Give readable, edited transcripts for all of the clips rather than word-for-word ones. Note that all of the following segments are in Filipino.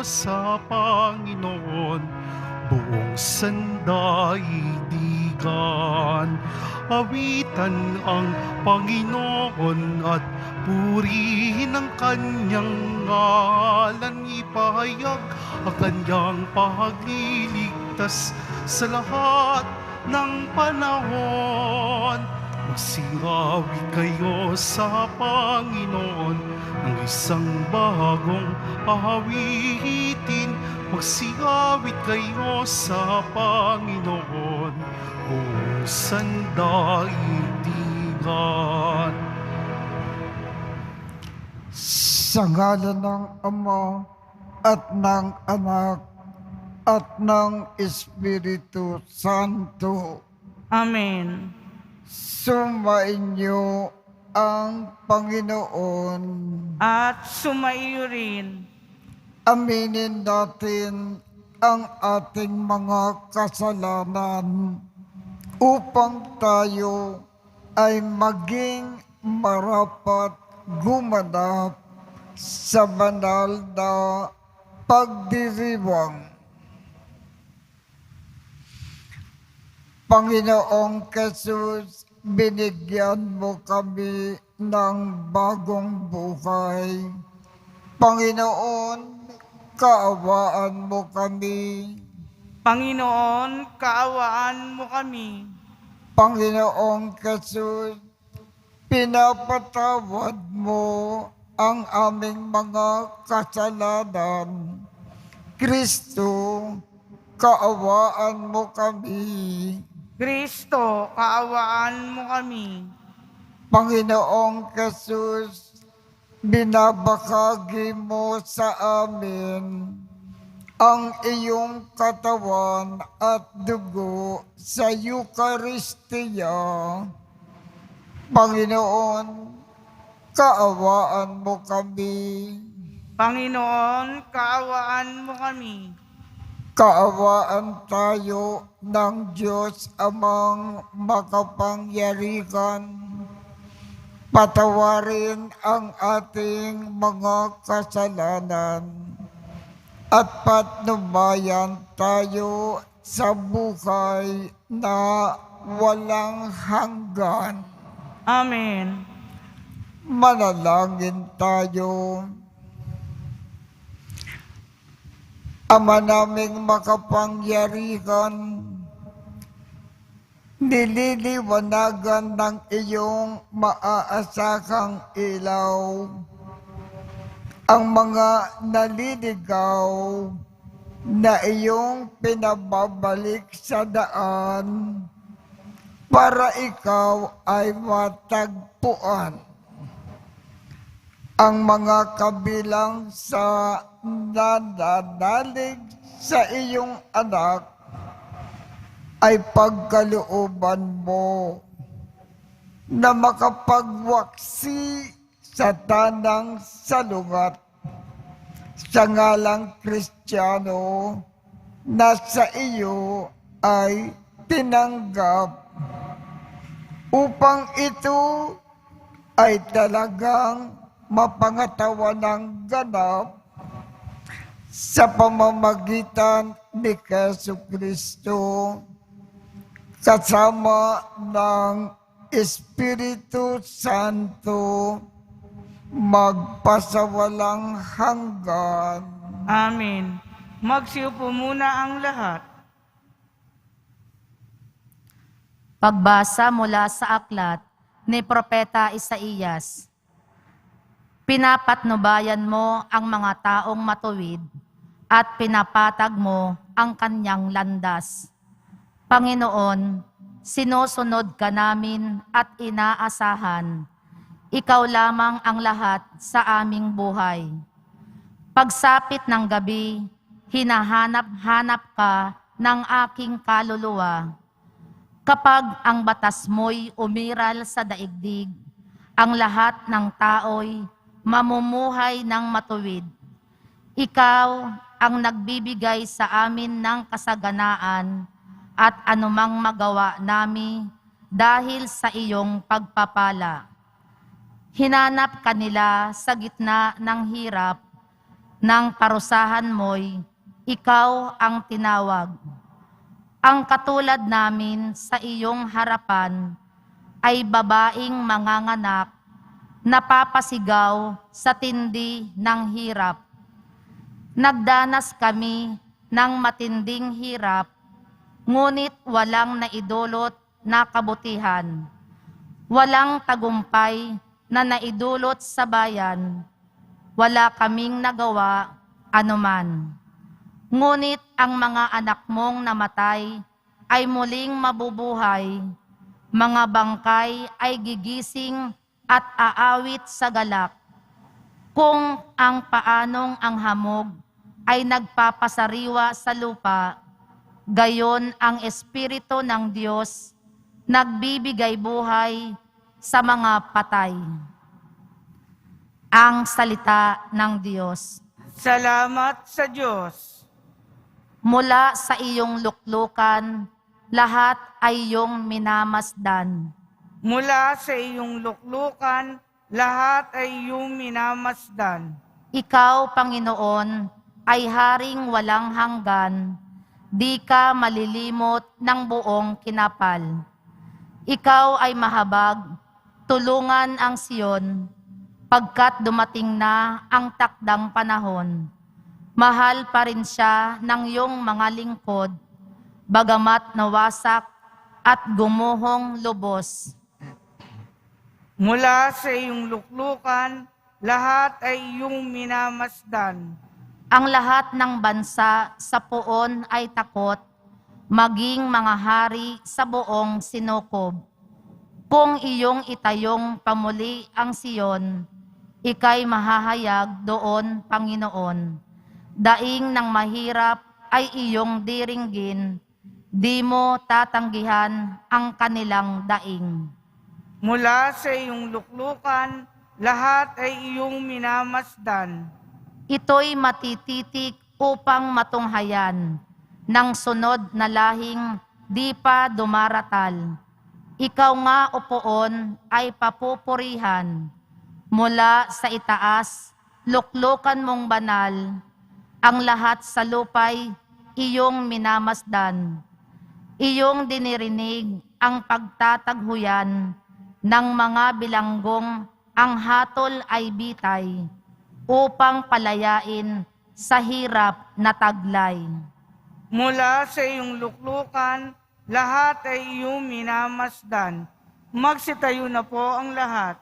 sa Panginoon, buong sandaigdigan. Awitan ang Panginoon at purihin ang kanyang ngalan. Ipahayag ang kanyang pagliligtas sa lahat ng panahon. Magsiawit kayo sa Panginoon ng isang bagong awitin. Magsiawit kayo sa Panginoon, buong sandaigdigan. Sa ngalan ng Ama at ng Anak at ng Espiritu Santo. Amen. Sumainyo ang Panginoon. At sumaiyo rin. Aminin natin ang ating mga kasalanan upang tayo ay maging marapat gumanap sa banal na pagdiriwang. Panginoong Jesus, binigyan mo kami ng bagong buhay. Panginoon, kaawaan mo kami. Panginoon, kaawaan mo kami. Panginoong Jesus, pinapatawad mo ang aming mga kasalanan. Kristo, kaawaan mo kami. Kristo, kaawaan mo kami. Panginoong Jesus, binabahagi mo sa amin ang iyong katawan at dugo sa Eucharistia. Panginoon, kaawaan mo kami. Panginoon, kaawaan mo kami. Kaawaan tayo ng Diyos Amang makapangyarihan. Patawarin ang ating mga kasalanan at patnubayan tayo sa buhay na walang hanggan. Amen. Manalangin tayo. Ama naming makapangyarihan, nililiwanagan ng iyong maaasahang ilaw ang mga naliligaw na iyong pinababalik sa daan para ikaw ay matagpuan. Ang mga kabilang sa nananalig sa iyong anak ay pagkalooban mo na makapagwaksi sa tanang salungat sa ngalang Kristiyano na sa iyo ay tinanggap upang ito ay talagang mapangatawan ng ganap sa pamamagitan ni Jesucristo kasama ng Espiritu Santo magpasawalang hanggan. Amen. Magsiupo muna ang lahat. Pagbasa mula sa aklat ni Propeta Isaías. Pinapatnubayan mo ang mga taong matuwid at pinapatag mo ang kanyang landas. Panginoon, sinusunod ka namin at inaasahan. Ikaw lamang ang lahat sa aming buhay. Pagsapit ng gabi, hinahanap-hanap ka ng aking kaluluwa. Kapag ang batas mo'y umiral sa daigdig, ang lahat ng tao'y mamumuhay ng matuwid. Ikaw ang nagbibigay sa amin ng kasaganaan at anumang magawa nami dahil sa iyong pagpapala. Hinanap ka nila sa gitna ng hirap Nang parusahan mo'y ikaw ang tinawag. Ang katulad namin sa iyong harapan ay babaeng manganganak, napapasigaw sa tindi ng hirap. Nagdanas kami ng matinding hirap, ngunit walang naidulot na kabutihan. Walang tagumpay na naidulot sa bayan. Wala kaming nagawa anuman. Ngunit ang mga anak mong namatay ay muling mabubuhay. Mga bangkay ay gigising at aawit sa galak. Kung ang paanong ang hamog ay nagpapasariwa sa lupa, gayon ang Espiritu ng Diyos nagbibigay buhay sa mga patay. Ang salita ng Diyos. Salamat sa Diyos. Mula sa iyong luklukan, lahat ay iyong minamasdan. Mula sa iyong luklukan, lahat ay iyong minamasdan. Ikaw, Panginoon, ay haring walang hanggan, di ka malilimot ng buong kinapal. Ikaw ay mahabag, tulungan ang Siyon, pagkat dumating na ang takdang panahon. Mahal pa rin siya ng iyong mga lingkod, bagamat nawasak at gumuhong lubos. Mula sa iyong luklukan, lahat ay iyong minamasdan. Ang lahat ng bansa sa poon ay takot, maging mga hari sa buong sinukob. Kung iyong itayong pamuli ang Siyon, ika'y mahahayag doon, Panginoon. Daing ng mahirap ay iyong diringgin, di mo tatanggihan ang kanilang daing. Mula sa iyong luklukan, lahat ay iyong minamasdan. Ito'y matititik upang matunghayan ng sunod na lahing di pa dumaratal. Ikaw nga, o poon, ay papupurihan. Mula sa itaas, luklukan mong banal, ang lahat sa lupay iyong minamasdan. Iyong dinirinig ang pagtataghuyan ng mga bilanggong ang hatol ay bitay upang palayain sa hirap na taglay. Mula sa iyong luklukan, lahat ay iyong minamasdan. Magsitayo na po ang lahat.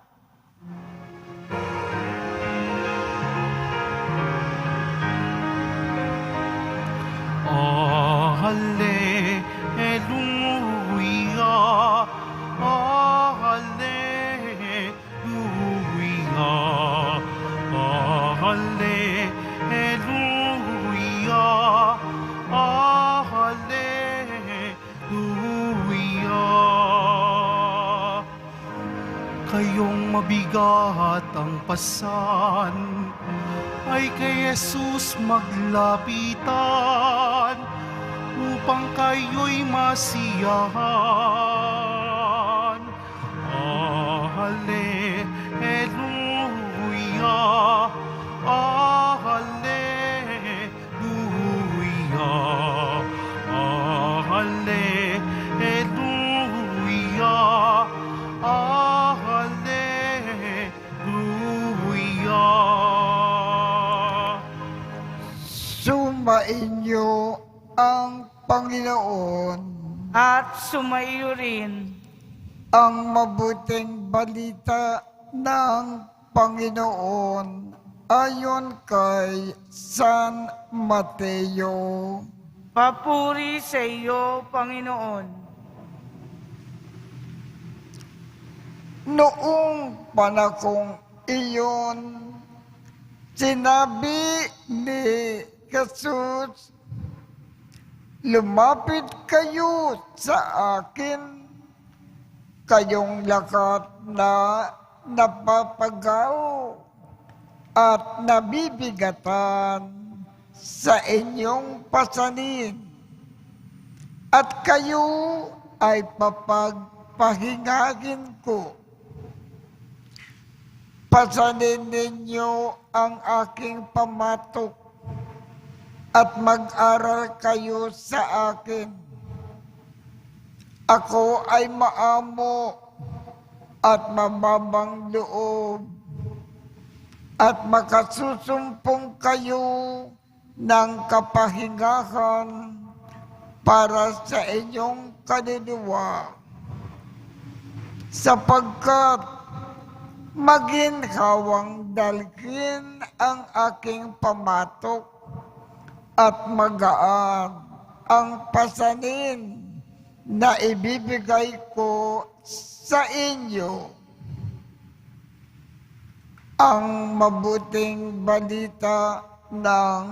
Hallelujah, hallelujah, hallelujah, hallelujah. Kayong mabigat ang pasan, ay kay Jesus maglapitan, upang kayo'y masiyahan. Hallelujah, hallelujah, hallelujah, hallelujah. Sumainyo ang Panginoon. At sumaiyo rin Ang mabuting balita ng Panginoon ayon kay San Mateo. papuri sa iyo, Panginoon. Noong panahong iyon, sinabi ni Jesus, "Lumapit kayo sa akin, kayong lahat na napapagaw at nabibigatan sa inyong pasanin, at kayo ay papagpahingagin ko. Pasanin ninyo ang aking pamatok at mag-aral kayo sa akin. Ako ay maamo at mababang loob at makasusumpong kayo ng kapahingahan para sa inyong kaluluwa, sapagkat maginhawang dalhin ang aking pamatok at magaan ang pasanin na ibibigay ko sa inyo. Ang mabuting balita ng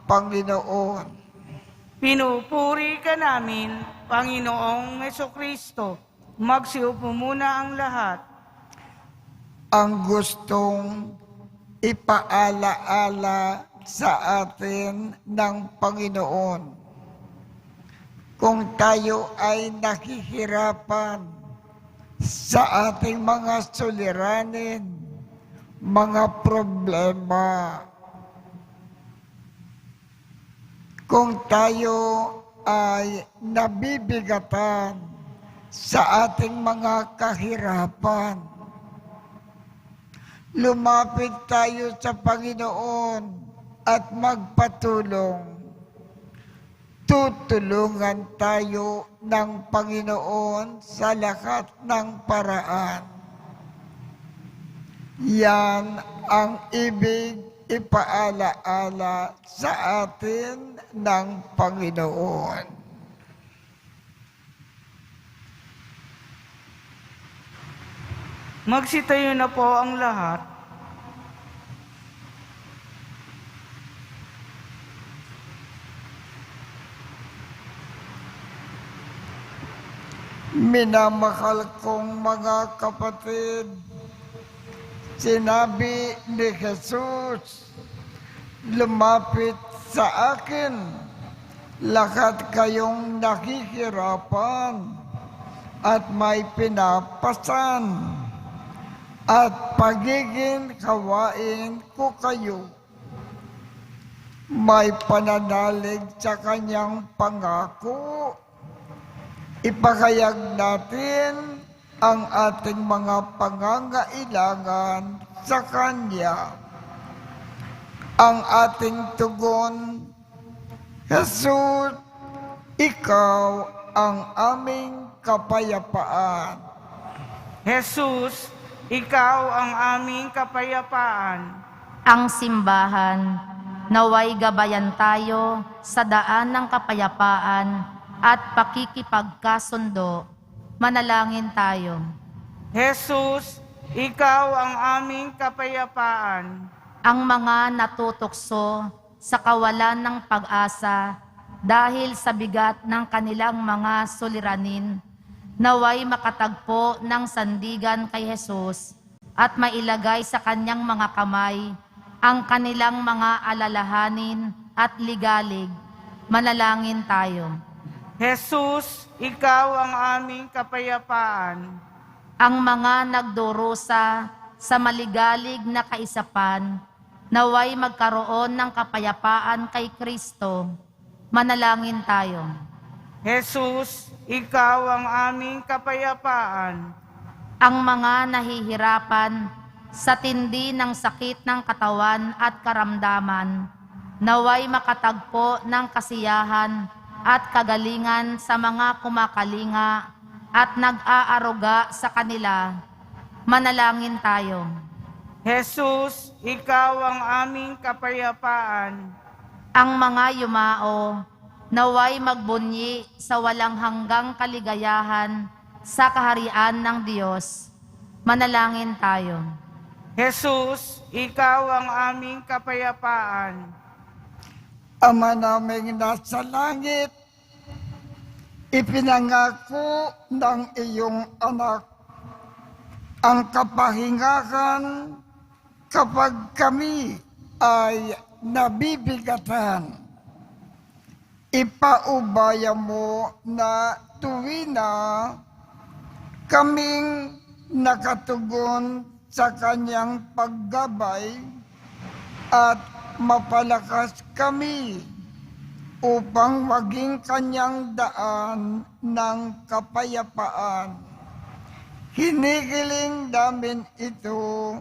Panginoon. Pinupuri ka namin, Panginoong Hesukristo. Magsiupo muna ang lahat. Ang gustong ipaalaala sa atin ng Panginoon. Kung tayo ay nakihirapan sa ating mga suliranin, mga problema, kung tayo ay nabibigatan sa ating mga kahirapan, lumapit tayo sa Panginoon at magpatulong. Tutulungan tayo ng Panginoon sa lahat ng paraan. Yan ang ibig ipaalaala sa atin ng Panginoon. Magsitayo na po ang lahat. Minamahal kong mga kapatid, sinabi ni Jesus, lumapit sa akin, lahat kayong nakihirapan at may pinapasan, at pagiging kawain ko kayo. May pananalig sa kanyang pangako. Ipahayag natin ang ating mga pangangailangan sa Kanya. Ang ating tugon, Jesus, Ikaw ang aming kapayapaan. Jesus, Ikaw ang aming kapayapaan. Ang simbahan, naway gabayan tayo sa daan ng kapayapaan at pakikipagkasundo. Manalangin tayo. Jesus, Ikaw ang aming kapayapaan. Ang mga natutokso sa kawalan ng pag-asa dahil sa bigat ng kanilang mga suliranin, naway makatagpo ng sandigan kay Jesus at mailagay sa kanyang mga kamay ang kanilang mga alalahanin at ligalig. Manalangin tayo. Jesus, Ikaw ang aming kapayapaan. Ang mga nagdurusa sa maligalig na kaisapan, naway magkaroon ng kapayapaan kay Kristo. Manalangin tayo. Jesus, Ikaw ang aming kapayapaan. Ang mga nahihirapan sa tindi ng sakit ng katawan at karamdaman, naway makatagpo ng kasiyahan at kagalingan sa mga kumakalinga at nag-aaruga sa kanila. Manalangin tayo. Jesus, Ikaw ang aming kapayapaan. Ang mga yumao, naway magbunyi sa walang hanggang kaligayahan sa kaharian ng Diyos. Manalangin tayo. Jesus, Ikaw ang aming kapayapaan. Ama naming nasa langit, ipinangako ng iyong anak ang kapahingahan kapag kami ay nabibigatan. Ipaubaya mo na tuwina kaming nakatugon sa kanyang paggabay at mapalakas kami upang maging kanyang daan ng kapayapaan. Hinihiling namin ito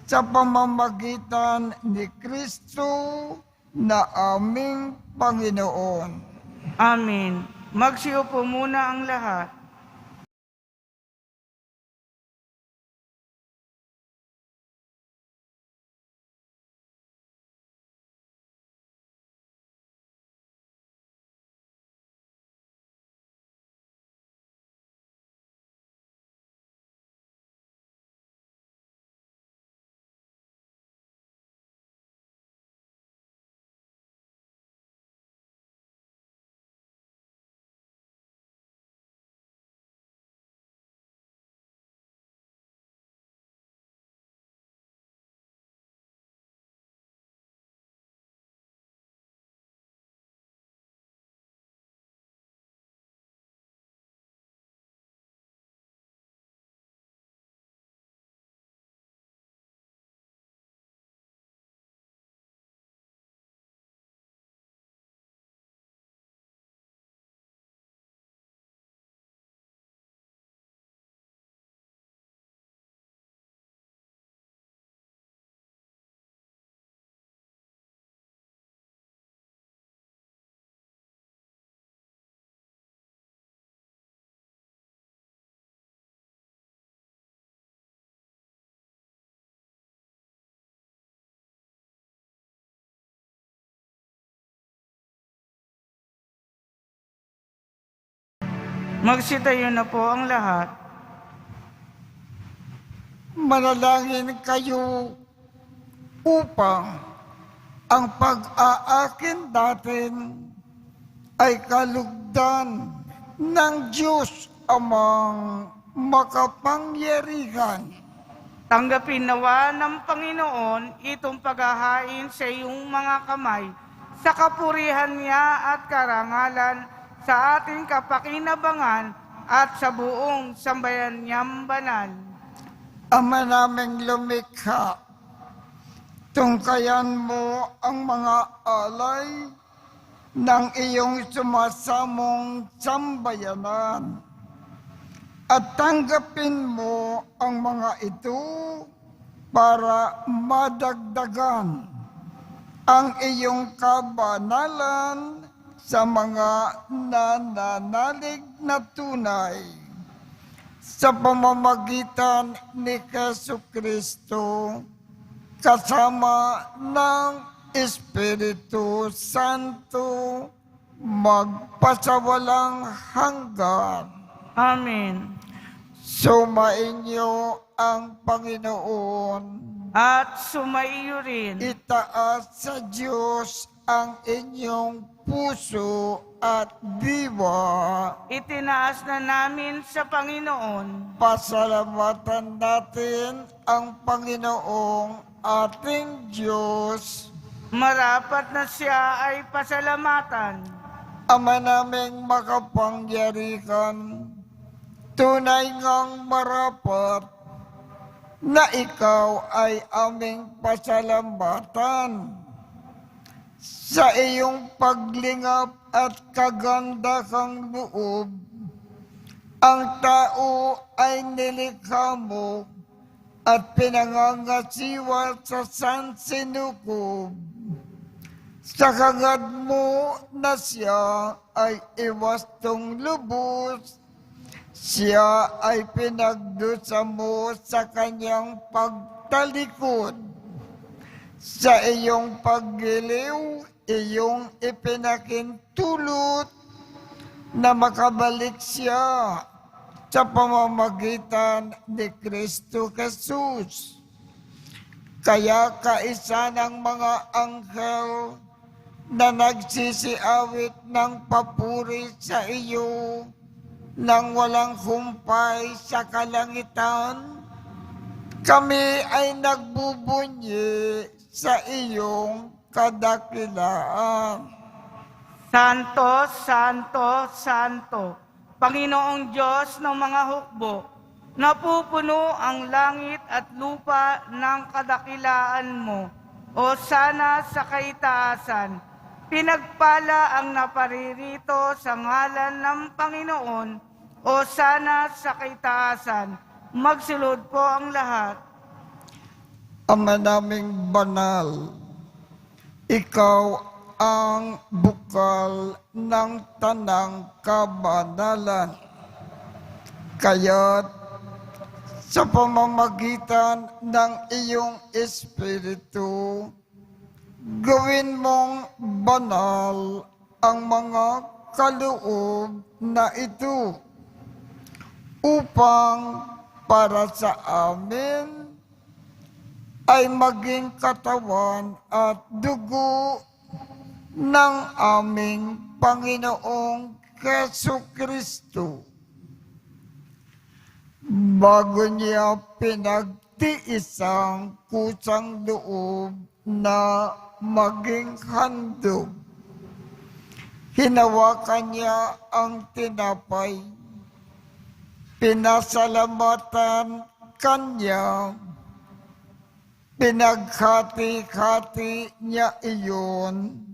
sa pamamagitan ni Kristo na aming Panginoon. Amen. Magsiupo muna ang lahat. Magsitayo na po ang lahat. Manalangin kayo upang ang pag-aakin natin ay kalugdan ng Diyos amang makapangyarihan. Tanggapin nawa ng Panginoon itong paghahain sa iyong mga kamay sa kapurihan niya at karangalan sa ating kapakinabangan at sa buong sambayan niyang banal. Ama naming lumikha, tungkayan mo ang mga alay ng iyong sumasamong sambayanan at tanggapin mo ang mga ito para madagdagan ang iyong kabanalan sa mga nananalig na tunay sa pamamagitan ni Jesucristo kasama ng Espiritu Santo magpasawalang hanggan. Amen. Sumainyo ang Panginoon. At sumaiyo rin. Itaas sa Diyos ang inyong puso at diwa. Itinaas na namin sa Panginoon. Pasalamatan natin ang Panginoong ating Diyos. Marapat na siya ay pasalamatan. Ama naming makapangyarihan, tunay ngang marapat na ikaw ay aming pasalamatan sa iyong paglingap at kagandahang loob. Ang tao ay nilikha mo at pinangangasiwa sa sansinukob. Sa hangad mo na siya ay iwastong lubos, siya ay pinagdusa mo sa kanyang pagtalikod. Sa iyong paggiliw, iyong ipinakintulot na makabalik siya sa pamamagitan ni Kristo Jesus. Kaya kaisa ng mga anghel na nagsisiawit ng papuri sa iyo nang walang humpay sa kalangitan, kami ay nagbubunyi sa iyong kadakilaan. Santo, Santo, Santo, Panginoong Diyos ng mga hukbo, napupuno ang langit at lupa ng kadakilaan mo. O sana sa kaitaasan, Pinagpala ang naparirito sa ngalan ng Panginoon o sana sa kaitaasan. Magsulod po ang lahat. Ama naming banal, ikaw ang bukal ng tanang kabanalan. Kaya't sa pamamagitan ng iyong Espiritu, gawin mong banal ang mga kaloob na ito upang para sa amin ay maging katawan at dugo ng aming Panginoong Jesucristo. Bago niya pinagtiis ang kusang loob na maging handog, hinawakan niya ang tinapay, pinasalamatan kanya, pinaghati-hati niya iyon,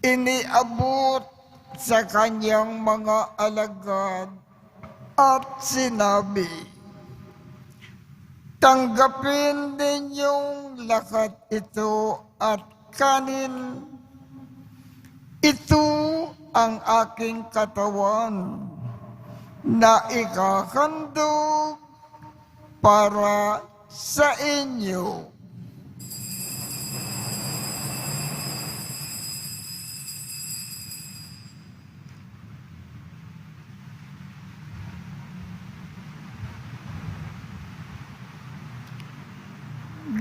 iniabot sa kanyang mga alagad at sinabi, "Tanggapin ninyong lahat ito at kanin. Ito ang aking katawan na ikahandog para sa inyo."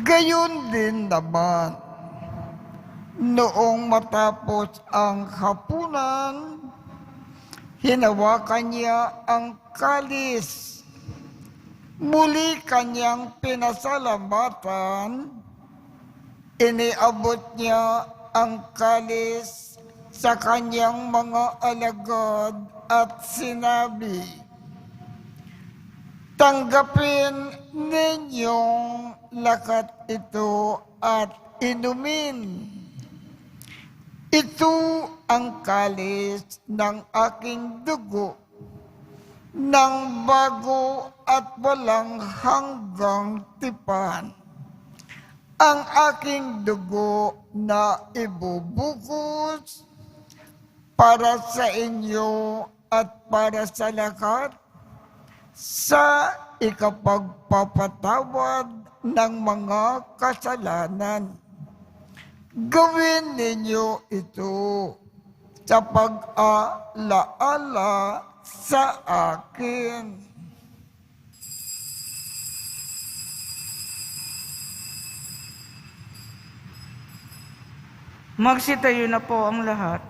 Gayon din naman, noong matapos ang hapunan, hinawakan niya ang kalis. Muli kanyang pinasalamatan, iniabot niya ang kalis sa kanyang mga alagad at sinabi, "Tanggapin ninyong lahat ito at inumin. Ito ang kalis ng aking dugo, ng bago at walang hanggang tipan. Ang aking dugo na ibubukos para sa inyo at para sa lahat sa ikapagpapatawad ng mga kasalanan. Gawin ninyo ito sa pag-alaala sa akin." Magsitayo na po ang lahat.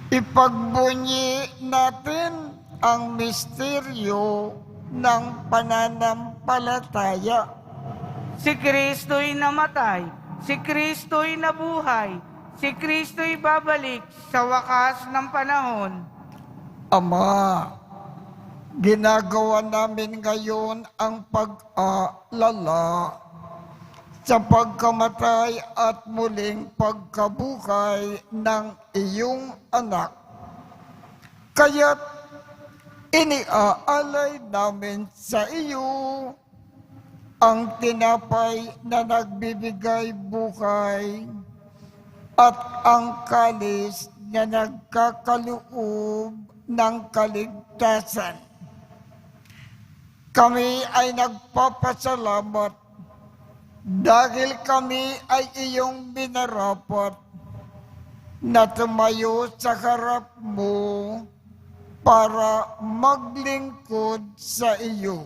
Ipagbunyi natin ang misteryo ng pananampalataya. Si Kristo'y namatay, si Kristo'y nabuhay, si Kristo'y babalik sa wakas ng panahon. Ama, ginagawa namin ngayon ang pag-aalala sa pagkamatay at muling pagkabuhay ng iyong anak. Kaya't iniaalay namin sa iyo ang tinapay na nagbibigay buhay at ang kalis na nagkakaloob ng kaligtasan. Kami ay nagpapasalamat dahil kami ay iyong minarapat na tumayo sa harap mo para maglingkod sa iyo.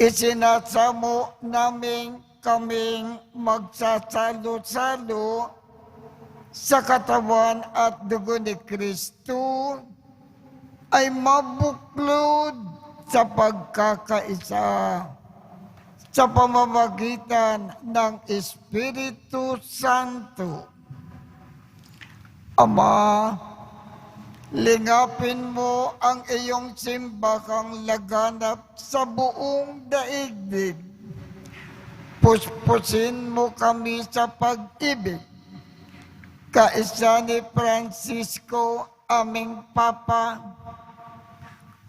Isinasamo namin kaming magsasalo-salo sa katawan at dugo ni Kristo ay mabuklod sa pagkakaisa sa pamamagitan ng Espiritu Santo. Ama, Lingapin mo ang iyong simbahang laganap sa buong daigdig. Puspusin mo kami sa pag-ibig. Kaisa ni Francisco, aming Papa,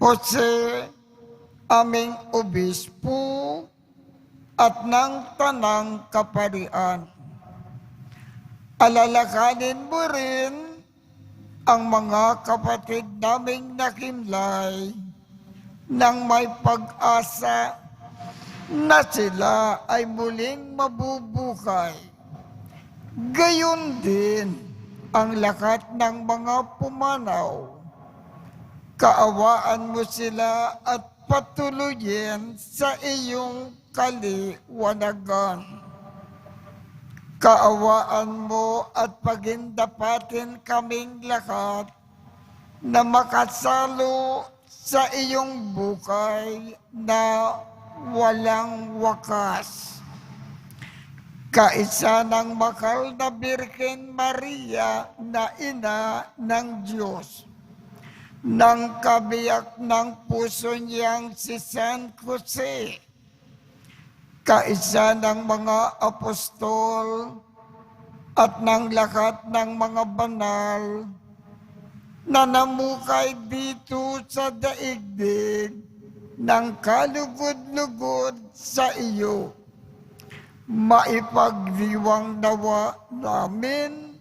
Jose, aming Obispo, at ng Tanang Kaparian. Alalakanin mo rin ang mga kapatid naming nakimlay nang may pag-asa na sila ay muling mabubuhay. Gayon din ang lahat ng mga pumanaw. Kaawaan mo sila at patuloyin sa iyong kaliwanagan. Kaawaan mo at pagindapatin kaming lahat na makasalo sa iyong buhay na walang wakas. Kaisa ng mahal na Birhen Maria na ina ng Diyos, ng kabiyak ng puso niyang si San Jose, kaisa ng mga apostol at ng lahat ng mga banal na namukay dito sa daigdig ng kalugod-lugod sa iyo. Maipagdiwang nawa namin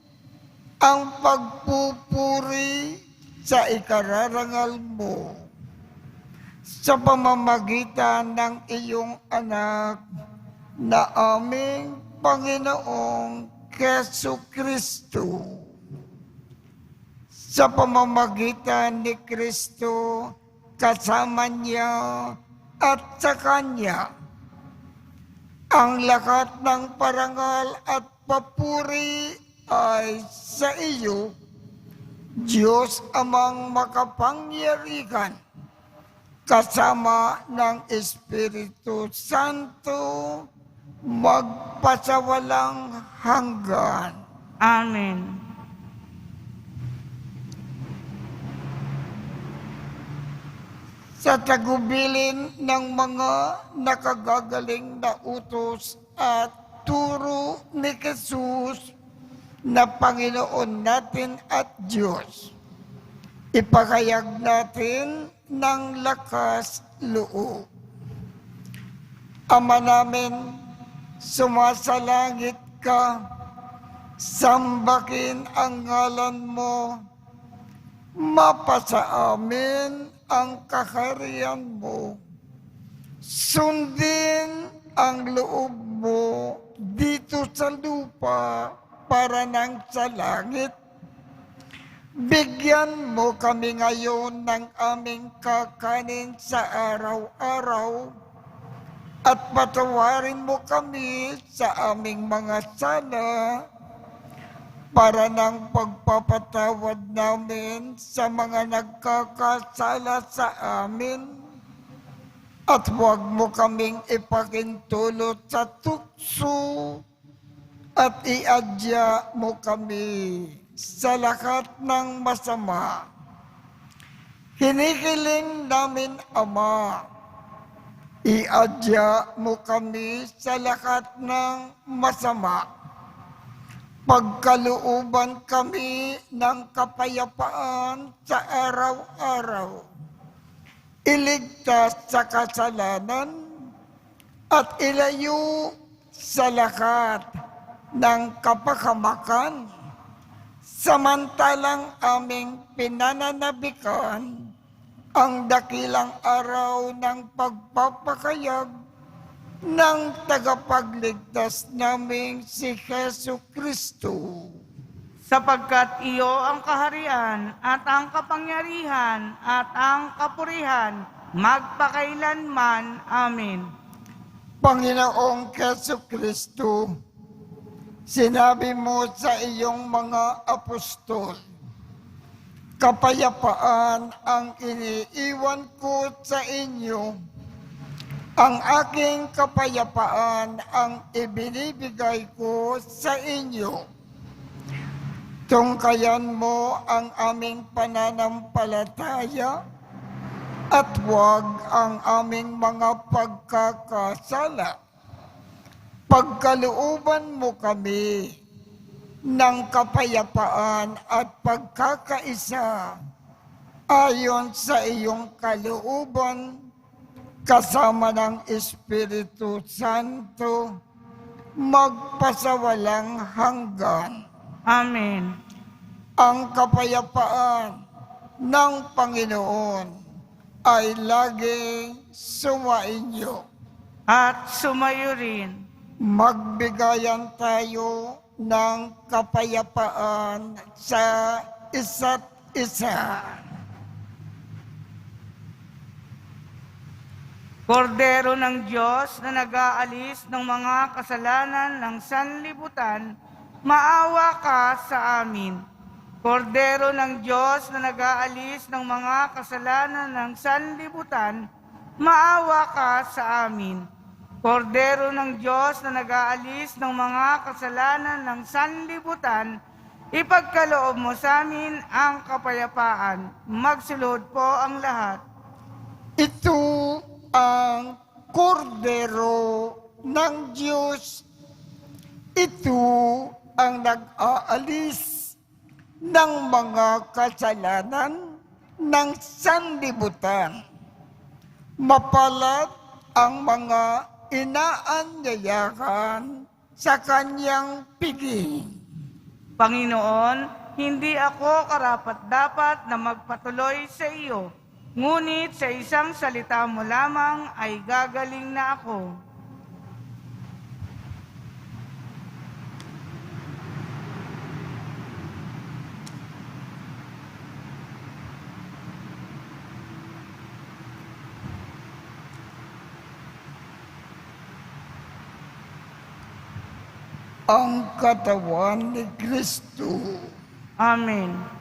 ang pagpupuri sa ikararangal mo sa pamamagitan ng iyong anak na aming Panginoong Jesucristo. Sa pamamagitan ni Kristo, kasama niya at sa Kanya, ang lahat ng parangal at papuri ay sa iyo, Diyos Amang makapangyarihan, kasama ng Espiritu Santo, magpasawalang hanggan. Amen. Sa tagubilin ng mga nakagagaling na utos at turo ni Jesus na Panginoon natin at Diyos, ipahayag natin ng lakas loob. Ama namin, sumasalangit ka, sambahin ang ngalan mo, mapasa amin ang kaharian mo, sundin ang loob mo dito sa lupa para nang sa langit. Bigyan mo kami ngayon ng aming kakanin sa araw-araw at patawarin mo kami sa aming mga sala para ng pagpapatawad namin sa mga nagkakasala sa amin. At huwag mo kaming ipakintulot sa tukso at iadya mo kami sa lahat ng masama. Hinihiling namin, Ama, iadya mo kami sa lahat ng masama. Pagkalooban kami ng kapayapaan sa araw-araw. Iligtas sa kasalanan at ilayo sa lahat ng kapahamakan. Samantalang aming pinananabikan ang dakilang araw ng pagpapakayag ng tagapagligtas naming si Jesucristo. Sapagkat iyo ang kaharian at ang kapangyarihan at ang kapurihan magpakailanman. Amen. Panginoong Jesucristo, sinabi mo sa iyong mga apostol, kapayapaan ang iniiwan ko sa inyo, ang aking kapayapaan ang ibinibigay ko sa inyo. Tungkayan mo ang aming pananampalataya at huwag ang aming mga pagkakasala. Pagkalooban mo kami ng kapayapaan at pagkakaisa ayon sa iyong kalooban kasama ng Espiritu Santo magpasawalang hanggan. Amen. Ang kapayapaan ng Panginoon ay laging sumainyo. At sumayo rin. Magbigayan tayo ng kapayapaan sa isa't isa. Kordero ng Diyos na nag-aalis ng mga kasalanan ng sanlibutan, maawa ka sa amin. Kordero ng Diyos na nag-aalis ng mga kasalanan ng sanlibutan, maawa ka sa amin. Kordero ng Diyos na nag-aalis ng mga kasalanan ng sanlibutan, ipagkaloob mo sa amin ang kapayapaan. Magsulod po ang lahat. Ito ang kordero ng Diyos. Ito ang nag-aalis ng mga kasalanan ng sanlibutan. Mapalad ang mga inaanyayahan sa kanyang piging. Panginoon, hindi ako karapat-dapat na magpatuloy sa iyo, ngunit sa isang salita mo lamang ay gagaling na ako. Ang katawan ni Kristo. Amen.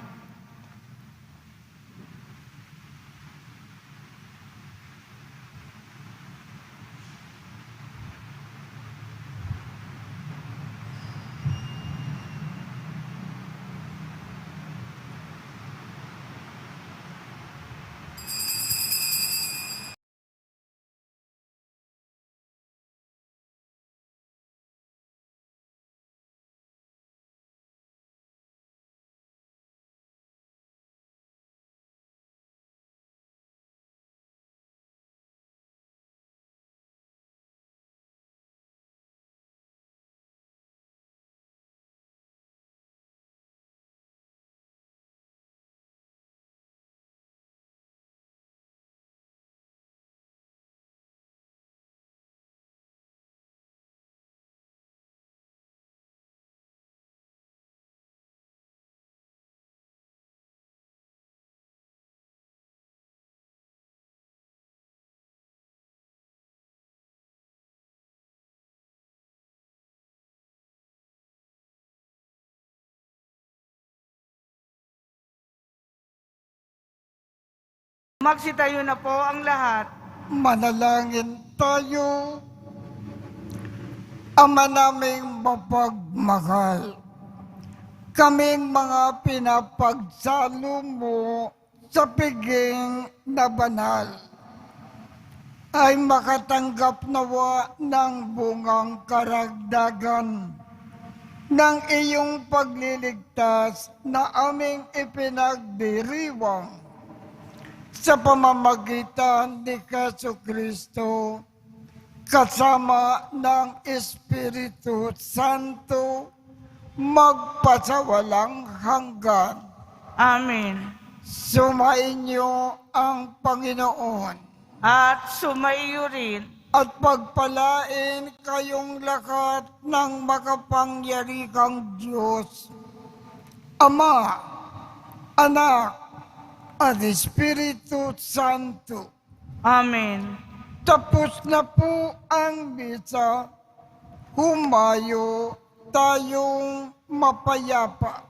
Magsitayo na po ang lahat. Manalangin tayo. Ama naming mapagmahal, kaming mga pinapagsalo mo sa piging na banal ay makatanggap nawa ng bungang karagdagan ng iyong pagliligtas na aming ipinagdiriwang sa pamamagitan ni Jesucristo kasama ng Espiritu Santo magpasawalang hanggan. Amen. Sumainyo ang Panginoon At sumaiyo rin. at pagpalain kayong lahat ng makapangyarihang Diyos, Ama, Anak, at Espiritu Santo. Amen. Tapos na po ang misa. Humayo tayong mapayapa.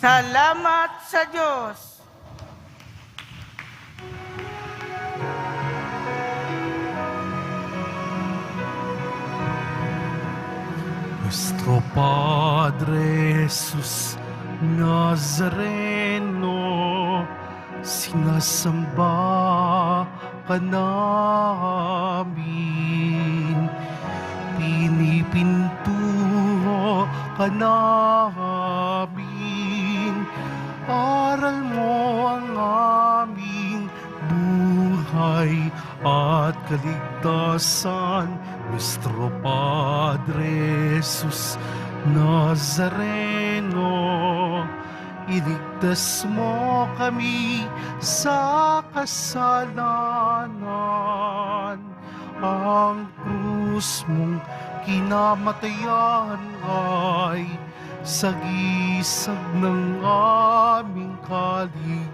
Salamat sa Diyos. Nuestro Padre Jesús, Nazareno, sinasamba ka namin. Pinipintuho ka namin. Aral mo ang aming buhay at kaligtasan, Nuestro Padre Jesus Nazareno. Iligtas mo kami sa kasalanan. Ang krus mong kinamatayan ay sagisag ng aming kaligtasan.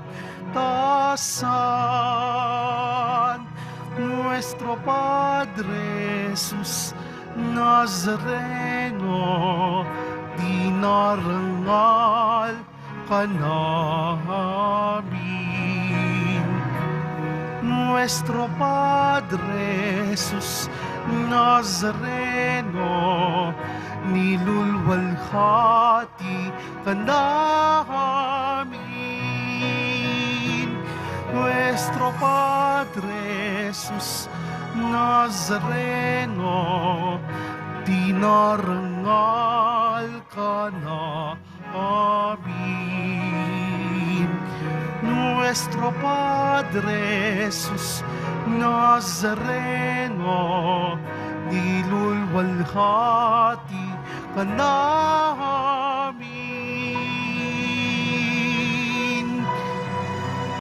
Nuestro Padre Jesus Nazareno, dinarangal ka namin. Nuestro Padre Jesus Nazareno, nilulwalhati ka namin. Nuestro Padre Jesus Nazareno, dinarangal ka namin. Nuestro Padre Jesus Nazareno, nilulwalhati ka namin.